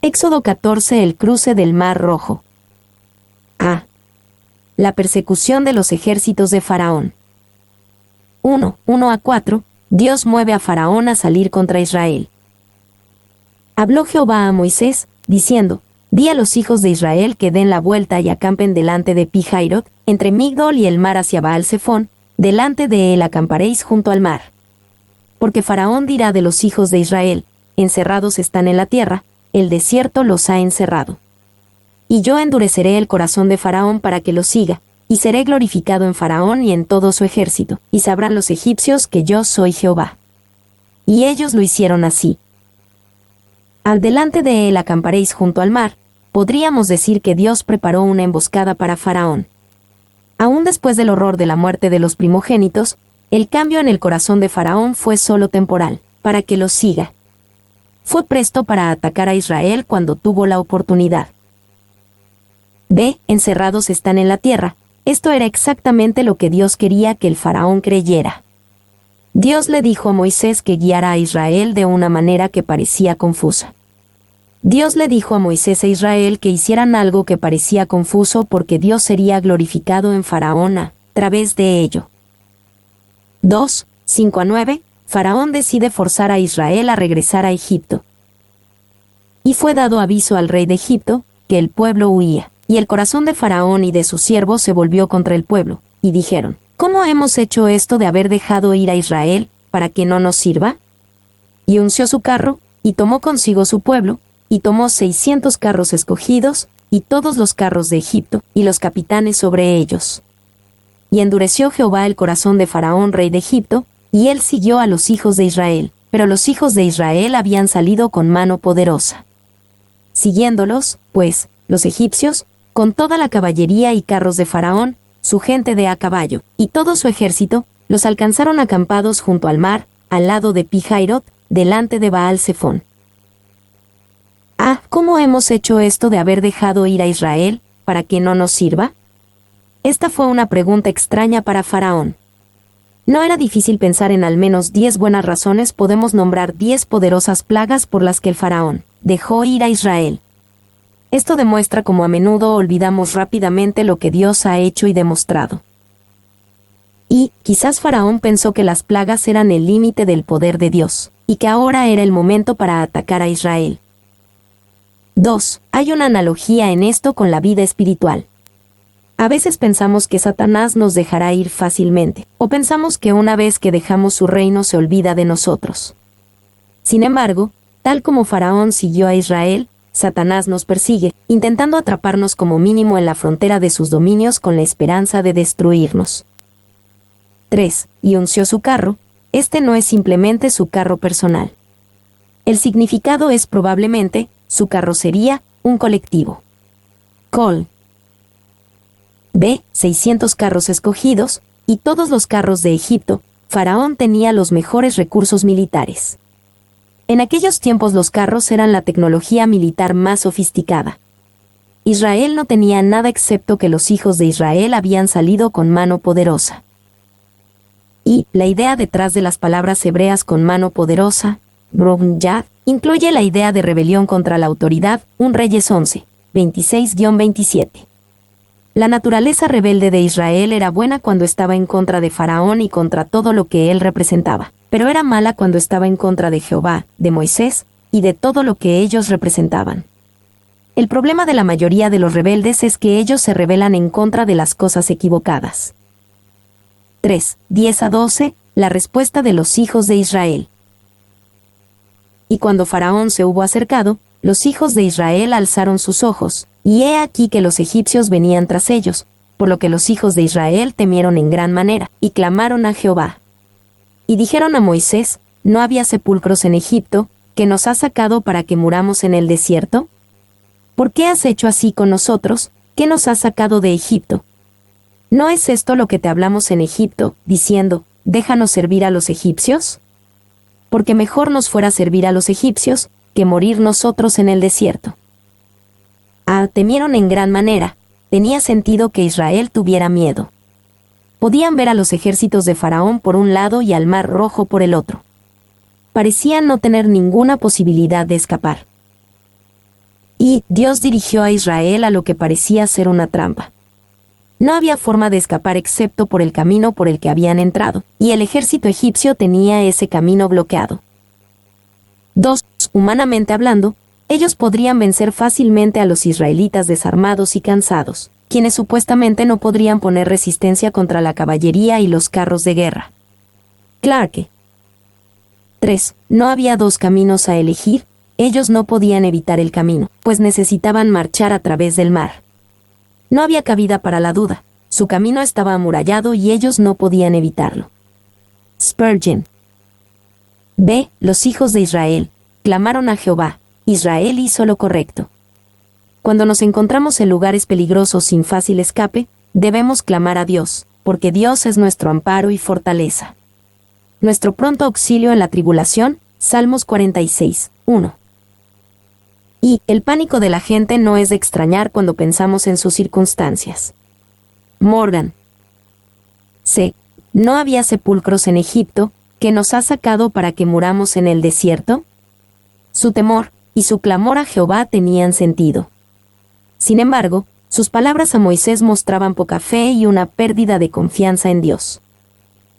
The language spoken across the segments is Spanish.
Éxodo 14. El cruce del Mar Rojo. A. La persecución de los ejércitos de Faraón. 1:1-4. Dios mueve a Faraón a salir contra Israel. Habló Jehová a Moisés, diciendo: Di a los hijos de Israel que den la vuelta y acampen delante de Pi-Hahiroth, entre Migdol y el mar hacia Baal-Zephón, delante de él acamparéis junto al mar. Porque Faraón dirá de los hijos de Israel: encerrados están en la tierra, el desierto los ha encerrado. Y yo endureceré el corazón de Faraón para que los siga, y seré glorificado en Faraón y en todo su ejército, y sabrán los egipcios que yo soy Jehová. Y ellos lo hicieron así. Al delante de él acamparéis junto al mar. Podríamos decir que Dios preparó una emboscada para Faraón. Aún después del horror de la muerte de los primogénitos, el cambio en el corazón de Faraón fue solo temporal, para que los siga. Fue presto para atacar a Israel cuando tuvo la oportunidad. B. Encerrados están en la tierra. Esto era exactamente lo que Dios quería que el Faraón creyera. Dios le dijo a Moisés que guiara a Israel de una manera que parecía confusa. Dios le dijo a Moisés e Israel que hicieran algo que parecía confuso porque Dios sería glorificado en Faraón a través de ello. 2:5-9. Faraón decide forzar a Israel a regresar a Egipto. Y fue dado aviso al rey de Egipto, que el pueblo huía, y el corazón de Faraón y de sus siervos se volvió contra el pueblo, y dijeron: ¿Cómo hemos hecho esto de haber dejado ir a Israel, para que no nos sirva? Y unció su carro, y tomó consigo su pueblo, y tomó 600 carros escogidos, y todos los carros de Egipto, y los capitanes sobre ellos. Y endureció Jehová el corazón de Faraón rey de Egipto, y él siguió a los hijos de Israel, pero los hijos de Israel habían salido con mano poderosa. Siguiéndolos, pues, los egipcios, con toda la caballería y carros de Faraón, su gente de a caballo, y todo su ejército, los alcanzaron acampados junto al mar, al lado de Pi-Hahiroth, delante de Baal-Zephón. ¿Cómo hemos hecho esto de haber dejado ir a Israel, para que no nos sirva? Esta fue una pregunta extraña para Faraón. No era difícil pensar en al menos 10 buenas razones. Podemos nombrar 10 poderosas plagas por las que el Faraón dejó ir a Israel. Esto demuestra cómo a menudo olvidamos rápidamente lo que Dios ha hecho y demostrado. Y, quizás Faraón pensó que las plagas eran el límite del poder de Dios, y que ahora era el momento para atacar a Israel. 2. Hay una analogía en esto con la vida espiritual. A veces pensamos que Satanás nos dejará ir fácilmente, o pensamos que una vez que dejamos su reino se olvida de nosotros. Sin embargo, tal como Faraón siguió a Israel, Satanás nos persigue, intentando atraparnos como mínimo en la frontera de sus dominios con la esperanza de destruirnos. 3. Y unció su carro. Este no es simplemente su carro personal. El significado es probablemente su carrocería, un colectivo. Col. B. 600 carros escogidos, y todos los carros de Egipto. Faraón tenía los mejores recursos militares. En aquellos tiempos los carros eran la tecnología militar más sofisticada. Israel no tenía nada excepto que los hijos de Israel habían salido con mano poderosa. Y la idea detrás de las palabras hebreas con mano poderosa, Yad, incluye la idea de rebelión contra la autoridad, 1 Reyes 11, 26-27. La naturaleza rebelde de Israel era buena cuando estaba en contra de Faraón y contra todo lo que él representaba, pero era mala cuando estaba en contra de Jehová, de Moisés, y de todo lo que ellos representaban. El problema de la mayoría de los rebeldes es que ellos se rebelan en contra de las cosas equivocadas. 3. 10-12. La respuesta de los hijos de Israel. Y cuando Faraón se hubo acercado, los hijos de Israel alzaron sus ojos, y he aquí que los egipcios venían tras ellos, por lo que los hijos de Israel temieron en gran manera, y clamaron a Jehová. Y dijeron a Moisés: ¿No había sepulcros en Egipto, que nos has sacado para que muramos en el desierto? ¿Por qué has hecho así con nosotros, que nos has sacado de Egipto? ¿No es esto lo que te hablamos en Egipto, diciendo: déjanos servir a los egipcios? Porque mejor nos fuera servir a los egipcios, que morir nosotros en el desierto. Temieron en gran manera. Tenía sentido que Israel tuviera miedo. Podían ver a los ejércitos de Faraón por un lado y al Mar Rojo por el otro. Parecían no tener ninguna posibilidad de escapar. Y Dios dirigió a Israel a lo que parecía ser una trampa. No había forma de escapar excepto por el camino por el que habían entrado, y el ejército egipcio tenía ese camino bloqueado. 2. Humanamente hablando, ellos podrían vencer fácilmente a los israelitas desarmados y cansados, quienes supuestamente no podrían poner resistencia contra la caballería y los carros de guerra. Clarke. 3. No había dos caminos a elegir, ellos no podían evitar el camino, pues necesitaban marchar a través del mar. No había cabida para la duda, su camino estaba amurallado y ellos no podían evitarlo. Spurgeon. B. Los hijos de Israel clamaron a Jehová. Israel hizo lo correcto. Cuando nos encontramos en lugares peligrosos sin fácil escape, debemos clamar a Dios, porque Dios es nuestro amparo y fortaleza. Nuestro pronto auxilio en la tribulación, Salmos 46, 1. Y el pánico de la gente no es de extrañar cuando pensamos en sus circunstancias. Morgan. C. ¿No había sepulcros en Egipto, que nos ha sacado para que muramos en el desierto? Su temor y su clamor a Jehová tenían sentido. Sin embargo, sus palabras a Moisés mostraban poca fe y una pérdida de confianza en Dios.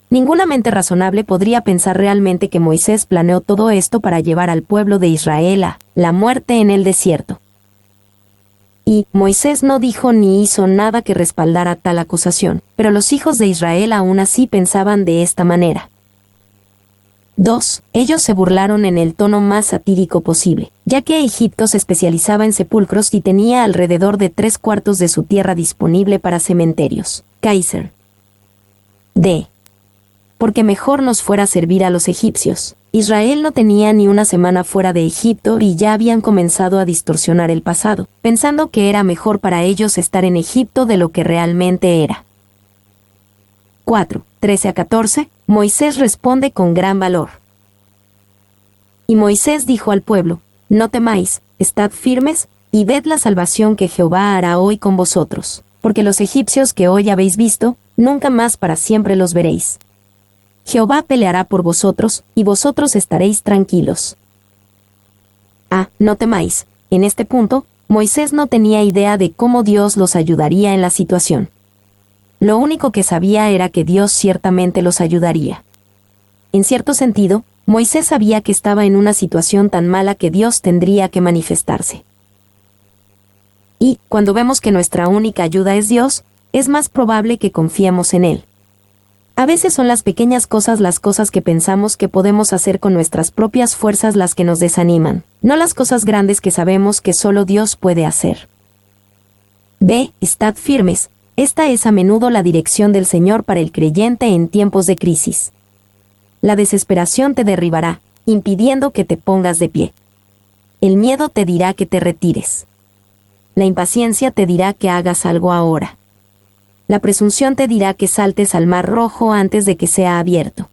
Ninguna mente razonable podría pensar realmente que Moisés planeó todo esto para llevar al pueblo de Israel a la muerte en el desierto. Y Moisés no dijo ni hizo nada que respaldara tal acusación, pero los hijos de Israel aún así pensaban de esta manera. 2. Ellos se burlaron en el tono más satírico posible, ya que Egipto se especializaba en sepulcros y tenía alrededor de 3/4 de su tierra disponible para cementerios. Kaiser. D. Porque mejor nos fuera servir a los egipcios. Israel no tenía ni una semana fuera de Egipto y ya habían comenzado a distorsionar el pasado, pensando que era mejor para ellos estar en Egipto de lo que realmente era. 4. 13-14, Moisés responde con gran valor. Y Moisés dijo al pueblo, no temáis, estad firmes, y ved la salvación que Jehová hará hoy con vosotros, porque los egipcios que hoy habéis visto, nunca más para siempre los veréis. Jehová peleará por vosotros, y vosotros estaréis tranquilos. No temáis. En este punto, Moisés no tenía idea de cómo Dios los ayudaría en la situación. Lo único que sabía era que Dios ciertamente los ayudaría. En cierto sentido, Moisés sabía que estaba en una situación tan mala que Dios tendría que manifestarse. Y, cuando vemos que nuestra única ayuda es Dios, es más probable que confiemos en Él. A veces son las pequeñas cosas las cosas que pensamos que podemos hacer con nuestras propias fuerzas las que nos desaniman, no las cosas grandes que sabemos que solo Dios puede hacer. B. Estad firmes. Esta es a menudo la dirección del Señor para el creyente en tiempos de crisis. La desesperación te derribará, impidiendo que te pongas de pie. El miedo te dirá que te retires. La impaciencia te dirá que hagas algo ahora. La presunción te dirá que saltes al mar rojo antes de que sea abierto.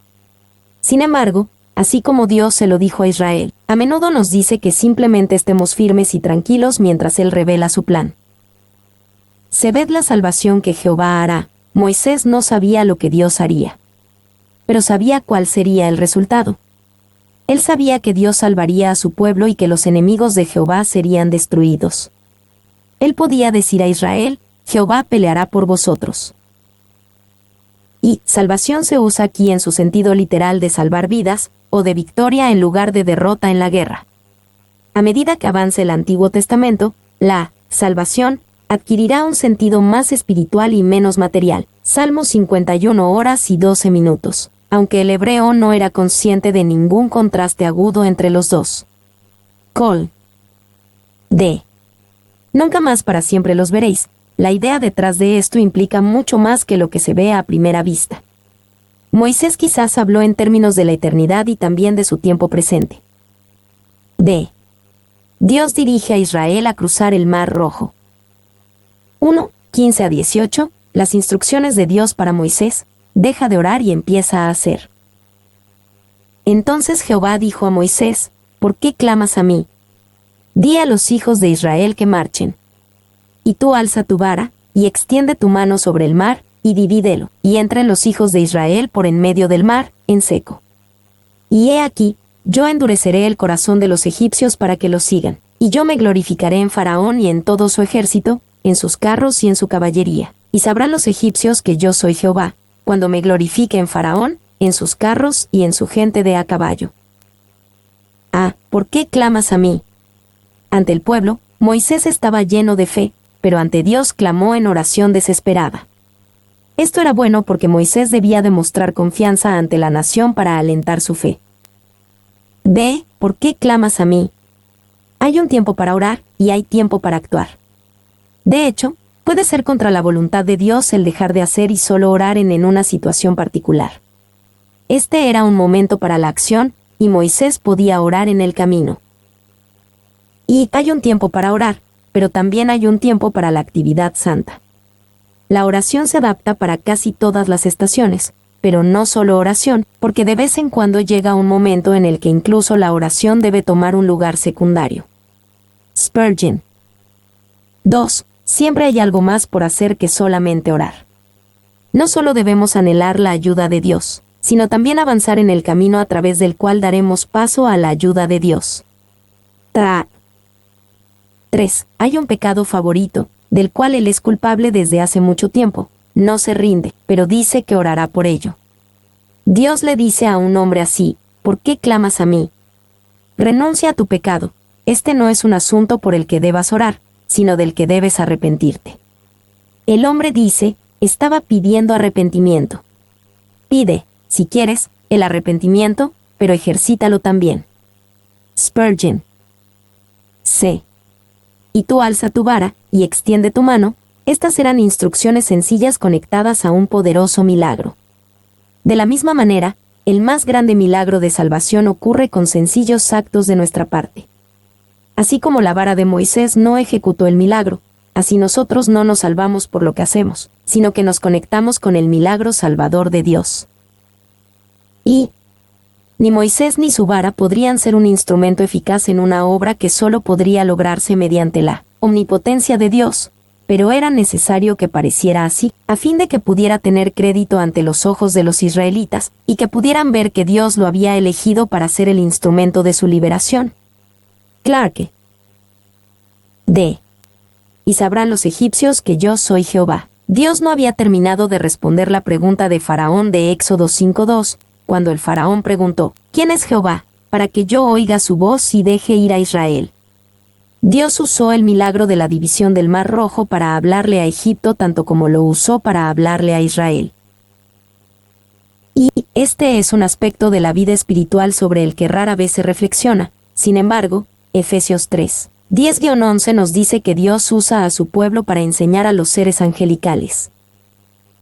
Sin embargo, así como Dios se lo dijo a Israel, a menudo nos dice que simplemente estemos firmes y tranquilos mientras Él revela su plan. Se ved la salvación que Jehová hará. Moisés no sabía lo que Dios haría, pero sabía cuál sería el resultado. Él sabía que Dios salvaría a su pueblo y que los enemigos de Jehová serían destruidos. Él podía decir a Israel, Jehová peleará por vosotros. Y salvación se usa aquí en su sentido literal de salvar vidas, o de victoria en lugar de derrota en la guerra. A medida que avance el Antiguo Testamento, la salvación adquirirá un sentido más espiritual y menos material. Salmos 51 horas y 12 minutos, aunque el hebreo no era consciente de ningún contraste agudo entre los dos. Col. D. Nunca más para siempre los veréis. La idea detrás de esto implica mucho más que lo que se ve a primera vista. Moisés quizás habló en términos de la eternidad y también de su tiempo presente. D. Dios dirige a Israel a cruzar el Mar Rojo. 1, 15-18, las instrucciones de Dios para Moisés, deja de orar y empieza a hacer. Entonces Jehová dijo a Moisés, ¿por qué clamas a mí? Di a los hijos de Israel que marchen. Y tú alza tu vara, y extiende tu mano sobre el mar, y divídelo, y entren los hijos de Israel por en medio del mar, en seco. Y he aquí, yo endureceré el corazón de los egipcios para que los sigan, Y yo me glorificaré en Faraón y en todo su ejército, en sus carros y en su caballería. Y sabrán los egipcios que yo soy Jehová, cuando me glorifique en Faraón, en sus carros y en su gente de a caballo. Ah, ¿por qué clamas a mí? Ante el pueblo, Moisés estaba lleno de fe, pero ante Dios clamó en oración desesperada. Esto era bueno porque Moisés debía demostrar confianza ante la nación para alentar su fe. Ve, ¿por qué clamas a mí? Hay un tiempo para orar y hay tiempo para actuar. De hecho, puede ser contra la voluntad de Dios el dejar de hacer y solo orar en una situación particular. Este era un momento para la acción, y Moisés podía orar en el camino. Y hay un tiempo para orar, pero también hay un tiempo para la actividad santa. La oración se adapta para casi todas las estaciones, pero no solo oración, porque de vez en cuando llega un momento en el que incluso la oración debe tomar un lugar secundario. Spurgeon. 2. Siempre hay algo más por hacer que solamente orar. No solo debemos anhelar la ayuda de Dios, sino también avanzar en el camino a través del cual daremos paso a la ayuda de Dios. 3. Hay un pecado favorito, del cual él es culpable desde hace mucho tiempo. No se rinde, pero dice que orará por ello. Dios le dice a un hombre así: ¿por qué clamas a mí? Renuncia a tu pecado. Este no es un asunto por el que debas orar, sino del que debes arrepentirte. El hombre dice: estaba pidiendo arrepentimiento. Pide, si quieres, el arrepentimiento, pero ejercítalo también. Spurgeon. C. Y tú alza tu vara, y extiende tu mano. Estas eran instrucciones sencillas conectadas a un poderoso milagro. De la misma manera, el más grande milagro de salvación ocurre con sencillos actos de nuestra parte. Así como la vara de Moisés no ejecutó el milagro, así nosotros no nos salvamos por lo que hacemos, sino que nos conectamos con el milagro salvador de Dios. Y ni Moisés ni su vara podrían ser un instrumento eficaz en una obra que solo podría lograrse mediante la omnipotencia de Dios, pero era necesario que pareciera así, a fin de que pudiera tener crédito ante los ojos de los israelitas, y que pudieran ver que Dios lo había elegido para ser el instrumento de su liberación. Clarke. D. Y sabrán los egipcios que yo soy Jehová. Dios no había terminado de responder la pregunta de Faraón de Éxodo 5:2, cuando el Faraón preguntó: ¿quién es Jehová, para que yo oiga su voz y deje ir a Israel? Dios usó el milagro de la división del Mar Rojo para hablarle a Egipto tanto como lo usó para hablarle a Israel. Y este es un aspecto de la vida espiritual sobre el que rara vez se reflexiona. Sin embargo, Efesios 3, 10-11 nos dice que Dios usa a su pueblo para enseñar a los seres angelicales.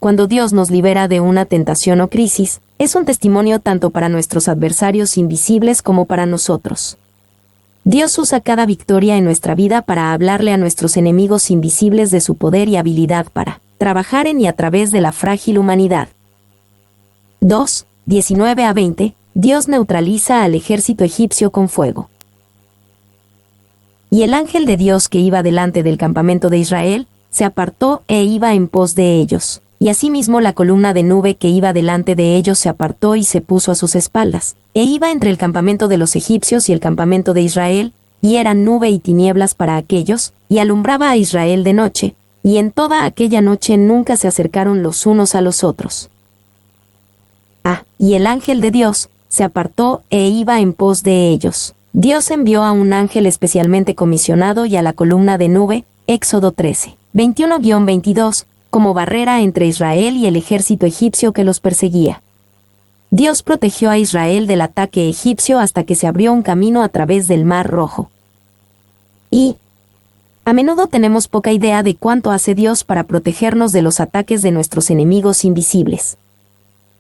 Cuando Dios nos libera de una tentación o crisis, es un testimonio tanto para nuestros adversarios invisibles como para nosotros. Dios usa cada victoria en nuestra vida para hablarle a nuestros enemigos invisibles de su poder y habilidad para trabajar en y a través de la frágil humanidad. 2, 19-20, Dios neutraliza al ejército egipcio con fuego. Y el ángel de Dios que iba delante del campamento de Israel, se apartó e iba en pos de ellos. Y asimismo la columna de nube que iba delante de ellos se apartó y se puso a sus espaldas, e iba entre el campamento de los egipcios y el campamento de Israel, y era nube y tinieblas para aquellos, y alumbraba a Israel de noche, y en toda aquella noche nunca se acercaron los unos a los otros. Y el ángel de Dios se apartó e iba en pos de ellos. Dios envió a un ángel especialmente comisionado y a la columna de nube, Éxodo 13, 21-22, como barrera entre Israel y el ejército egipcio que los perseguía. Dios protegió a Israel del ataque egipcio hasta que se abrió un camino a través del Mar Rojo. Y a menudo tenemos poca idea de cuánto hace Dios para protegernos de los ataques de nuestros enemigos invisibles.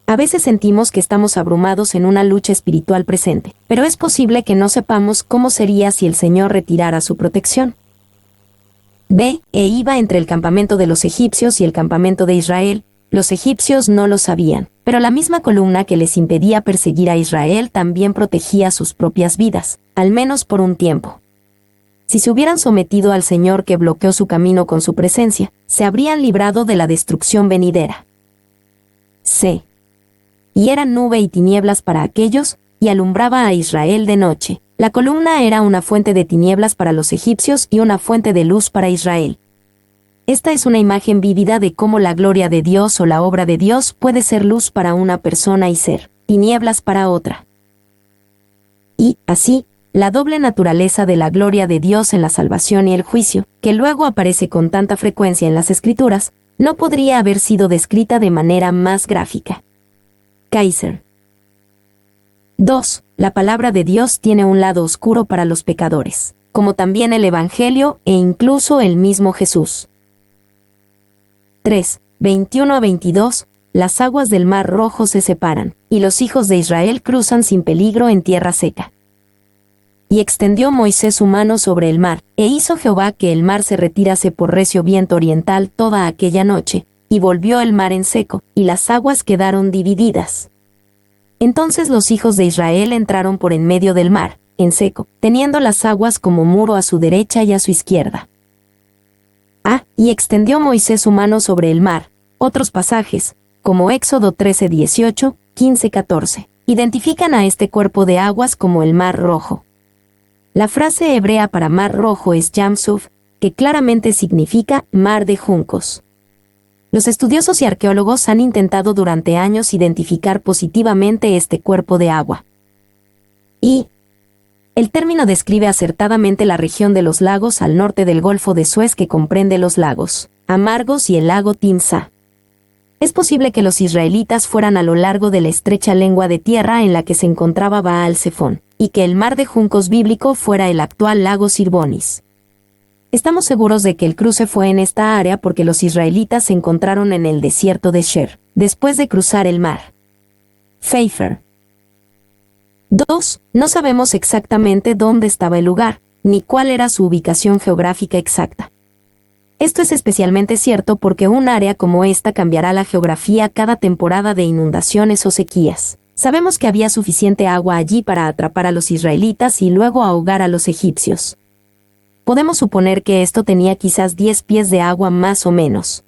A veces sentimos que estamos abrumados en una lucha espiritual presente, pero es posible que no sepamos cómo sería si el Señor retirara su protección. B. Iba entre el campamento de los egipcios y el campamento de Israel. Los egipcios no lo sabían, pero la misma columna que les impedía perseguir a Israel también protegía sus propias vidas, al menos por un tiempo. Si se hubieran sometido al Señor que bloqueó su camino con su presencia, se habrían librado de la destrucción venidera. C. Y era nube y tinieblas para aquellos, y alumbraba a Israel de noche, La columna era una fuente de tinieblas para los egipcios y una fuente de luz para Israel. Esta es una imagen vívida de cómo la gloria de Dios o la obra de Dios puede ser luz para una persona y ser tinieblas para otra. Y, así, la doble naturaleza de la gloria de Dios en la salvación y el juicio, que luego aparece con tanta frecuencia en las Escrituras, no podría haber sido descrita de manera más gráfica. Kaiser. 2. La palabra de Dios tiene un lado oscuro para los pecadores, como también el Evangelio e incluso el mismo Jesús. 3. 21 a 22. Las aguas del Mar Rojo se separan, y los hijos de Israel cruzan sin peligro en tierra seca. Y extendió Moisés su mano sobre el mar, e hizo Jehová que el mar se retirase por recio viento oriental toda aquella noche, y volvió el mar en seco, y las aguas quedaron divididas. Entonces los hijos de Israel entraron por en medio del mar, en seco, teniendo las aguas como muro a su derecha y a su izquierda. Y extendió Moisés su mano sobre el mar. Otros pasajes, como Éxodo 13:18, 15:14, identifican a este cuerpo de aguas como el Mar Rojo. La frase hebrea para Mar Rojo es Yam-Suf, que claramente significa mar de juncos. Los estudiosos y arqueólogos han intentado durante años identificar positivamente este cuerpo de agua. Y el término describe acertadamente la región de los lagos al norte del Golfo de Suez que comprende los lagos Amargos y el lago Timsá. Es posible que los israelitas fueran a lo largo de la estrecha lengua de tierra en la que se encontraba Baal-Zephón, y que el mar de juncos bíblico fuera el actual lago Sirbonis. Estamos seguros de que el cruce fue en esta área porque los israelitas se encontraron en el desierto de Sher, después de cruzar el mar. Pfeiffer. 2. No sabemos exactamente dónde estaba el lugar, ni cuál era su ubicación geográfica exacta. Esto es especialmente cierto porque un área como esta cambiará la geografía cada temporada de inundaciones o sequías. Sabemos que había suficiente agua allí para atrapar a los israelitas y luego ahogar a los egipcios. Podemos suponer que esto tenía quizás 10 pies de agua más o menos.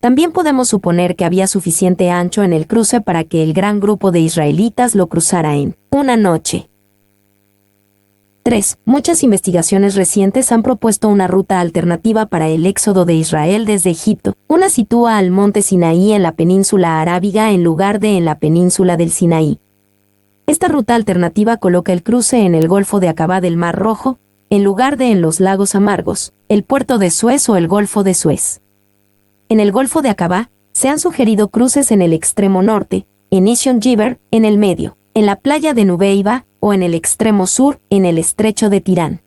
También podemos suponer que había suficiente ancho en el cruce para que el gran grupo de israelitas lo cruzara en una noche. 3. Muchas investigaciones recientes han propuesto una ruta alternativa para el éxodo de Israel desde Egipto. Una sitúa al monte Sinaí en la península arábiga en lugar de en la península del Sinaí. Esta ruta alternativa coloca el cruce en el Golfo de Acabá del Mar Rojo, en lugar de en los lagos Amargos, el puerto de Suez o el Golfo de Suez. En el Golfo de Acabá, se han sugerido cruces en el extremo norte, en Ision Giver, en el medio, en la playa de Nubeiba, o en el extremo sur, en el estrecho de Tirán.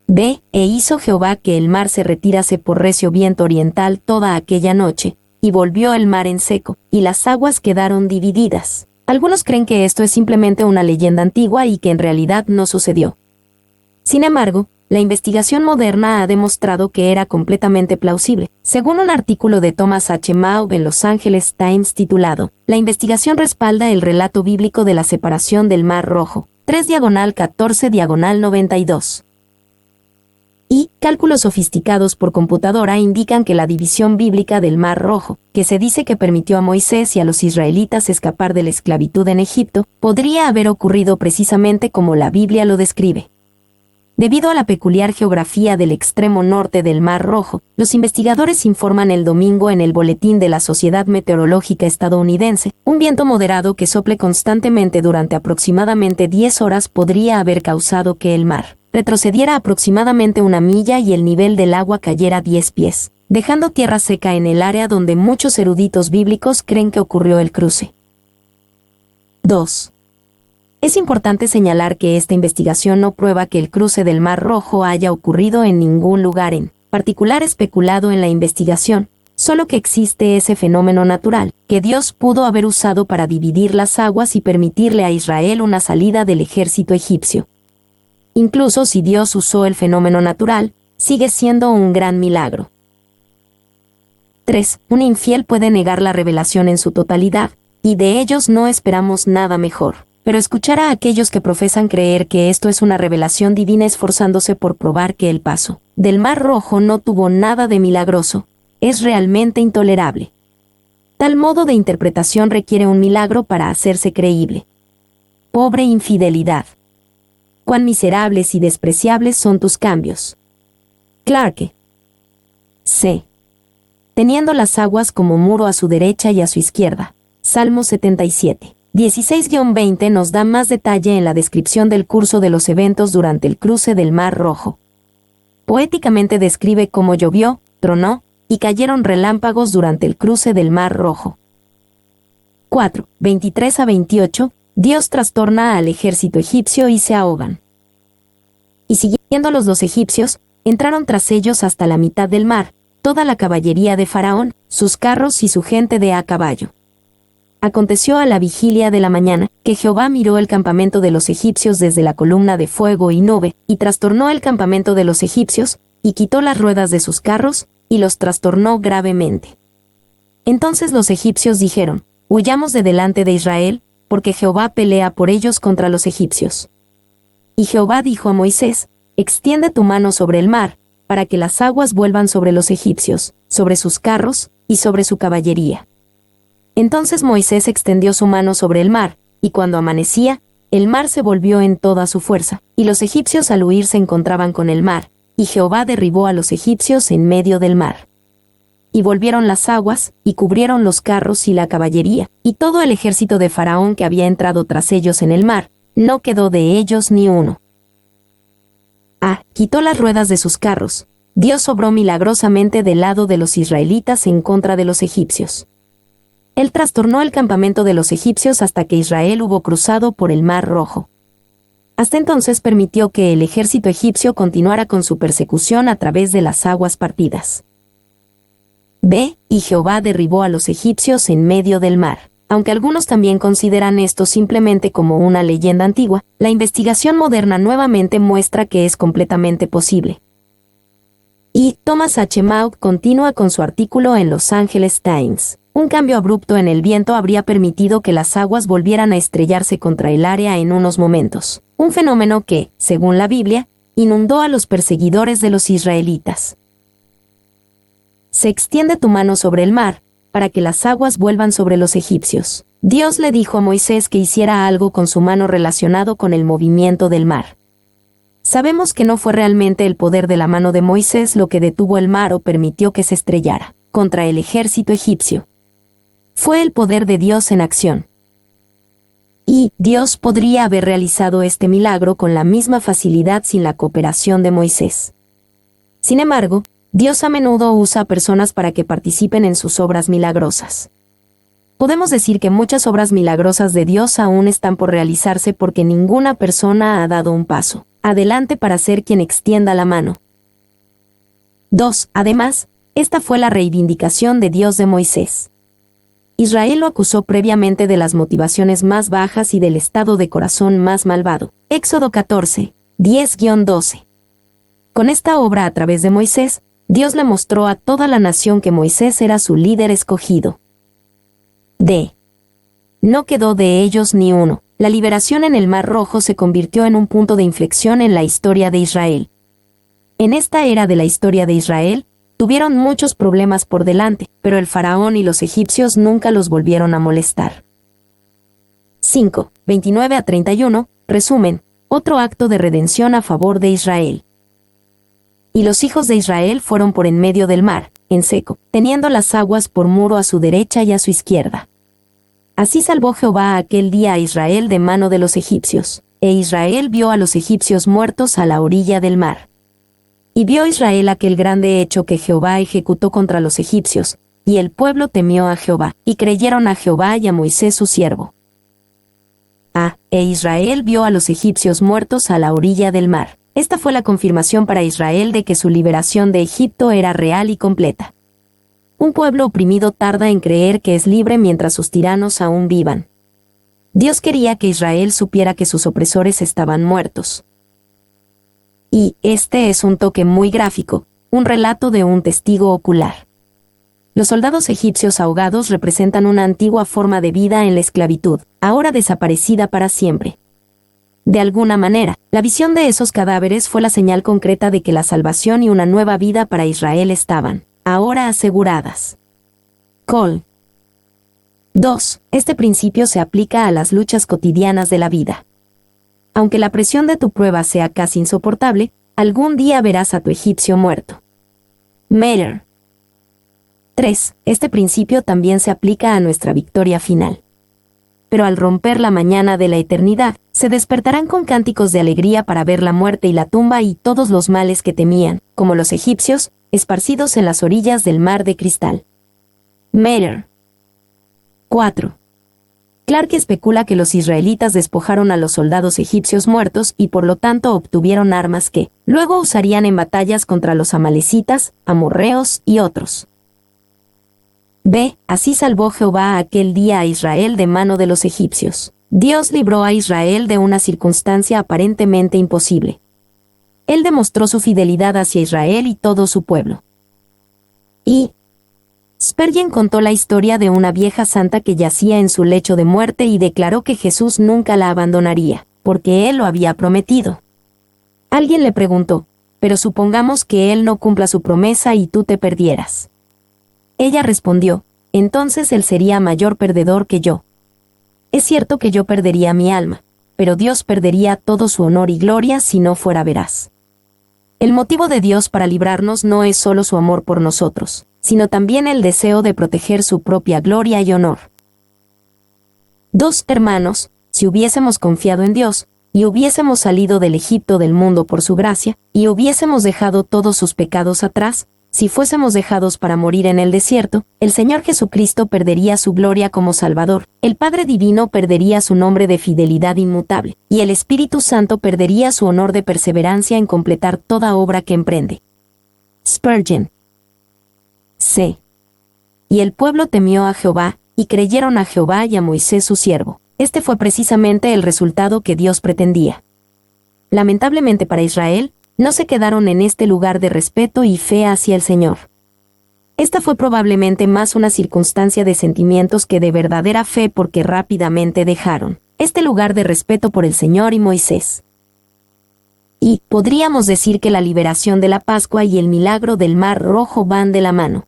B. E hizo Jehová que el mar se retirase por recio viento oriental toda aquella noche, y volvió el mar en seco, y las aguas quedaron divididas. Algunos creen que esto es simplemente una leyenda antigua y que en realidad no sucedió. Sin embargo, la investigación moderna ha demostrado que era completamente plausible. Según un artículo de Thomas H. Maub en Los Angeles Times titulado La investigación respalda el relato bíblico de la separación del Mar Rojo, 3/14/92. Y cálculos sofisticados por computadora indican que la división bíblica del Mar Rojo, que se dice que permitió a Moisés y a los israelitas escapar de la esclavitud en Egipto, podría haber ocurrido precisamente como la Biblia lo describe. Debido a la peculiar geografía del extremo norte del Mar Rojo, los investigadores informan el domingo en el boletín de la Sociedad Meteorológica Estadounidense, un viento moderado que sople constantemente durante aproximadamente 10 horas podría haber causado que el mar retrocediera aproximadamente 1 milla y el nivel del agua cayera 10 pies, dejando tierra seca en el área donde muchos eruditos bíblicos creen que ocurrió el cruce. 2. Es importante señalar que esta investigación no prueba que el cruce del Mar Rojo haya ocurrido en ningún lugar en particular especulado en la investigación, solo que existe ese fenómeno natural, que Dios pudo haber usado para dividir las aguas y permitirle a Israel una salida del ejército egipcio. Incluso si Dios usó el fenómeno natural, sigue siendo un gran milagro. 3. Un infiel puede negar la revelación en su totalidad, y de ellos no esperamos nada mejor. Pero escuchar a aquellos que profesan creer que esto es una revelación divina esforzándose por probar que el paso del Mar Rojo no tuvo nada de milagroso, es realmente intolerable. Tal modo de interpretación requiere un milagro para hacerse creíble. Pobre infidelidad. cuán miserables y despreciables son tus cambios. Clarke. C. Teniendo las aguas como muro a su derecha y a su izquierda. Salmo 77. 16-20 nos da más detalle en la descripción del curso de los eventos durante el cruce del Mar Rojo. Poéticamente describe cómo llovió, tronó, y cayeron relámpagos durante el cruce del Mar Rojo. 4. 23-28, Dios trastorna al ejército egipcio y se ahogan. Y siguiéndolos los egipcios, entraron tras ellos hasta la mitad del mar, toda la caballería de Faraón, sus carros y su gente de a caballo. Aconteció a la vigilia de la mañana, que Jehová miró el campamento de los egipcios desde la columna de fuego y nube, y trastornó el campamento de los egipcios, y quitó las ruedas de sus carros, y los trastornó gravemente. Entonces los egipcios dijeron: huyamos de delante de Israel, porque Jehová pelea por ellos contra los egipcios. Y Jehová dijo a Moisés: extiende tu mano sobre el mar, para que las aguas vuelvan sobre los egipcios, sobre sus carros, y sobre su caballería. Entonces Moisés extendió su mano sobre el mar, y cuando amanecía, el mar se volvió en toda su fuerza, y los egipcios al huir se encontraban con el mar, y Jehová derribó a los egipcios en medio del mar. Y volvieron las aguas, y cubrieron los carros y la caballería, y todo el ejército de Faraón que había entrado tras ellos en el mar, no quedó de ellos ni uno. A. Quitó las ruedas de sus carros. Dios obró milagrosamente del lado de los israelitas en contra de los egipcios. Él trastornó el campamento de los egipcios hasta que Israel hubo cruzado por el Mar Rojo. Hasta entonces permitió que el ejército egipcio continuara con su persecución a través de las aguas partidas. B. Y Jehová derribó a los egipcios en medio del mar. Aunque algunos también consideran esto simplemente como una leyenda antigua, la investigación moderna nuevamente muestra que es completamente posible. Y Thomas H. Mauk continúa con su artículo en Los Angeles Times. Un cambio abrupto en el viento habría permitido que las aguas volvieran a estrellarse contra el área en unos momentos, un fenómeno que, según la Biblia, inundó a los perseguidores de los israelitas. Se extiende tu mano sobre el mar, para que las aguas vuelvan sobre los egipcios. Dios le dijo a Moisés que hiciera algo con su mano relacionado con el movimiento del mar. Sabemos que no fue realmente el poder de la mano de Moisés lo que detuvo el mar o permitió que se estrellara contra el ejército egipcio. Fue el poder de Dios en acción. Y Dios podría haber realizado este milagro con la misma facilidad sin la cooperación de Moisés. Sin embargo, Dios a menudo usa a personas para que participen en sus obras milagrosas. Podemos decir que muchas obras milagrosas de Dios aún están por realizarse porque ninguna persona ha dado un paso adelante para ser quien extienda la mano. 2. Además, esta fue la reivindicación de Dios de Moisés. Israel lo acusó previamente de las motivaciones más bajas y del estado de corazón más malvado. Éxodo 14, 10-12. Con esta obra a través de Moisés, Dios le mostró a toda la nación que Moisés era su líder escogido. D. No quedó de ellos ni uno. La liberación en el Mar Rojo se convirtió en un punto de inflexión en la historia de Israel. En esta era de la historia de Israel, tuvieron muchos problemas por delante, pero el faraón y los egipcios nunca los volvieron a molestar. 5. 29-31, resumen, otro acto de redención a favor de Israel. Y los hijos de Israel fueron por en medio del mar, en seco, teniendo las aguas por muro a su derecha y a su izquierda. Así salvó Jehová aquel día a Israel de mano de los egipcios, e Israel vio a los egipcios muertos a la orilla del mar. Y vio Israel aquel grande hecho que Jehová ejecutó contra los egipcios, y el pueblo temió a Jehová, y creyeron a Jehová y a Moisés su siervo. E Israel vio a los egipcios muertos a la orilla del mar. Esta fue la confirmación para Israel de que su liberación de Egipto era real y completa. Un pueblo oprimido tarda en creer que es libre mientras sus tiranos aún vivan. Dios quería que Israel supiera que sus opresores estaban muertos. Y este es un toque muy gráfico, un relato de un testigo ocular. Los soldados egipcios ahogados representan una antigua forma de vida en la esclavitud, ahora desaparecida para siempre. De alguna manera, la visión de esos cadáveres fue la señal concreta de que la salvación y una nueva vida para Israel estaban, ahora aseguradas. Col. 2. Este principio se aplica a las luchas cotidianas de la vida. aunque la presión de tu prueba sea casi insoportable, algún día verás a tu egipcio muerto. Mater. 3. Este principio también se aplica a nuestra victoria final. Pero al romper la mañana de la eternidad, se despertarán con cánticos de alegría para ver la muerte y la tumba y todos los males que temían, como los egipcios, esparcidos en las orillas del mar de cristal. Mater. 4. Clark especula que los israelitas despojaron a los soldados egipcios muertos y por lo tanto obtuvieron armas que luego usarían en batallas contra los amalecitas, amorreos y otros. B. Así salvó Jehová aquel día a Israel de mano de los egipcios. Dios libró a Israel de una circunstancia aparentemente imposible. Él demostró su fidelidad hacia Israel y todo su pueblo. Y Spurgeon contó la historia de una vieja santa que yacía en su lecho de muerte y declaró que Jesús nunca la abandonaría, porque Él lo había prometido. Alguien le preguntó, pero supongamos que Él no cumpla su promesa y tú te perdieras. Ella respondió, entonces Él sería mayor perdedor que yo. Es cierto que yo perdería mi alma, pero Dios perdería todo su honor y gloria si no fuera veraz. El motivo de Dios para librarnos no es solo su amor por nosotros, sino también el deseo de proteger su propia gloria y honor. 2. Hermanos, si hubiésemos confiado en Dios, y hubiésemos salido del Egipto del mundo por su gracia, y hubiésemos dejado todos sus pecados atrás, si fuésemos dejados para morir en el desierto, el Señor Jesucristo perdería su gloria como Salvador, el Padre Divino perdería su nombre de fidelidad inmutable, y el Espíritu Santo perdería su honor de perseverancia en completar toda obra que emprende. Spurgeon. C. Y el pueblo temió a Jehová, y creyeron a Jehová y a Moisés su siervo. Este fue precisamente el resultado que Dios pretendía. Lamentablemente para Israel, no se quedaron en este lugar de respeto y fe hacia el Señor. Esta fue probablemente más una circunstancia de sentimientos que de verdadera fe porque rápidamente dejaron este lugar de respeto por el Señor y Moisés. Y podríamos decir que la liberación de la Pascua y el milagro del Mar Rojo van de la mano.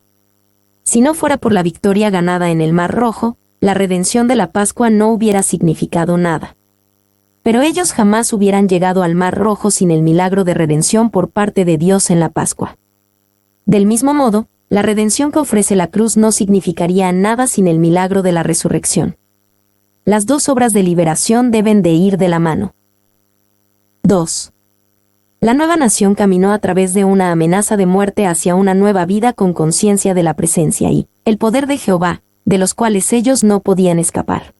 Si no fuera por la victoria ganada en el Mar Rojo, la redención de la Pascua no hubiera significado nada. Pero ellos jamás hubieran llegado al Mar Rojo sin el milagro de redención por parte de Dios en la Pascua. Del mismo modo, la redención que ofrece la cruz no significaría nada sin el milagro de la resurrección. Las dos obras de liberación deben de ir de la mano. 2. La nueva nación caminó a través de una amenaza de muerte hacia una nueva vida con conciencia de la presencia y el poder de Jehová, de los cuales ellos no podían escapar.